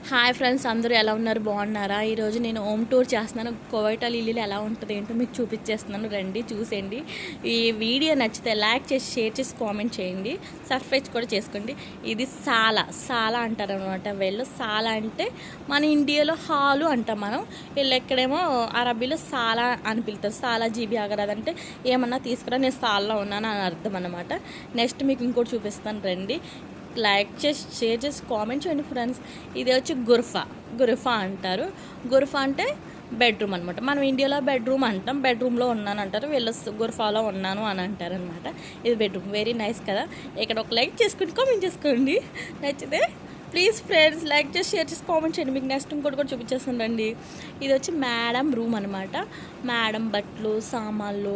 Hi friends, అందరూ ఎలా ఉన్నారు? బాగున్నారా? ఈరోజు నేను హోమ్ టూర్ చేస్తున్నాను. కోవైటల్ ఇల్లు ఎలా ఉంటుంది ఏంటో మీకు చూపించేస్తున్నాను. రండి చూసేయండి. ఈ వీడియో నచ్చితే లైక్ చేసి, షేర్ చేసి, కామెంట్ చేయండి. సబ్స్క్రైబ్ కూడా చేసుకోండి. ఇది సాలా అంటారు అనమాట. వీళ్ళు సాలా అంటే మన ఇండియాలో హాలు అంటాం మనం. వీళ్ళు ఎక్కడేమో అరబీలో సాలా అని పిలుతారు. సాలా జీబీ ఆగరాదంటే ఏమన్నా తీసుకురా, నేను సాల్లో ఉన్నాను అని అర్థం అనమాట. నెక్స్ట్ మీకు ఇంకోటి చూపిస్తాను, రండి. లైక్ చేసి, షేర్ చేసి, కామెంట్ చేయండి ఫ్రెండ్స్. ఇది వచ్చి గుర్ఫా అంటారు. గుర్ఫా అంటే బెడ్రూమ్ అనమాట. మనం ఇండియాలో బెడ్రూమ్ అంటాం. బెడ్రూమ్లో ఉన్నాను అంటారు, వీళ్ళు గుర్ఫాలో ఉన్నాను అని అంటారు అనమాట. ఇది బెడ్రూమ్. వెరీ నైస్ కదా. ఇక్కడ ఒక లైక్ చేసుకోండి, కామెంట్ చేసుకోండి. నచ్చితే ప్లీజ్ ఫ్రెండ్స్ లైక్ చేసి, షేర్ చేసి, కామెంట్ చేయండి. మీకు నెక్స్ట్ ఇంకోటి కూడా చూపించేస్తాను రండి. ఇది వచ్చి మేడం రూమ్ అనమాట. మేడం బట్టలు, సామాన్లు,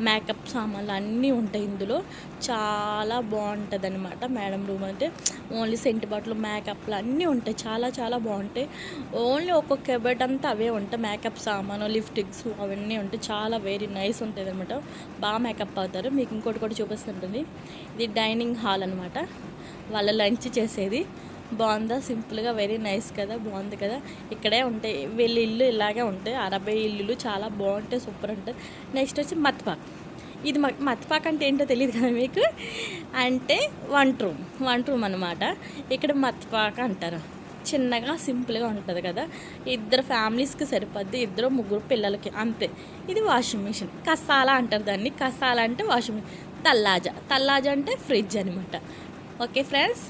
మేకప్ సామాన్లు అన్నీ ఉంటాయి ఇందులో. చాలా బాగుంటుంది అనమాట మేడం రూమ్ అంటే. ఓన్లీ సెంట్ బట్టలు, మేకప్లు అన్నీ ఉంటాయి. చాలా చాలా బాగుంటాయి. ఓన్లీ ఒక్కొక్క కబోర్డ్ అంతా అవే ఉంటాయి. మేకప్ సామాను, లిప్స్టిక్స్ అవన్నీ ఉంటాయి. చాలా వెరీ నైస్ ఉంటుంది అనమాట. బాగా మేకప్ అవుతారు. మీకు ఇంకోటి కూడా చూపిస్తుంటుంది. ఇది డైనింగ్ హాల్ అనమాట. వాళ్ళ లంచ్ చేసేది. బాగుందా? సింపుల్గా వెరీ నైస్ కదా. బాగుంది కదా. ఇక్కడే ఉంటాయి వీళ్ళ ఇల్లు. ఇలాగే ఉంటాయి అరబై ఇల్లులు. చాలా బాగుంటాయి, సూపర్ ఉంటుంది. నెక్స్ట్ వచ్చి మత్పాక్. ఇది మత్పాక్ అంటే ఏంటో తెలియదు కదా మీకు. అంటే వంట రూమ్ అనమాట. ఇక్కడ మత్పాక్ అంటారు. చిన్నగా సింపుల్గా ఉంటుంది కదా. ఇద్దరు ఫ్యామిలీస్కి సరిపోద్ది. ఇద్దరు ముగ్గురు పిల్లలకి అంతే. ఇది వాషింగ్ మిషన్. కసాలా అంటారు దాన్ని. కసాలా అంటే వాషింగ్ మిషన్. తల్లాజా అంటే ఫ్రిడ్జ్ అనమాట. Okay friends.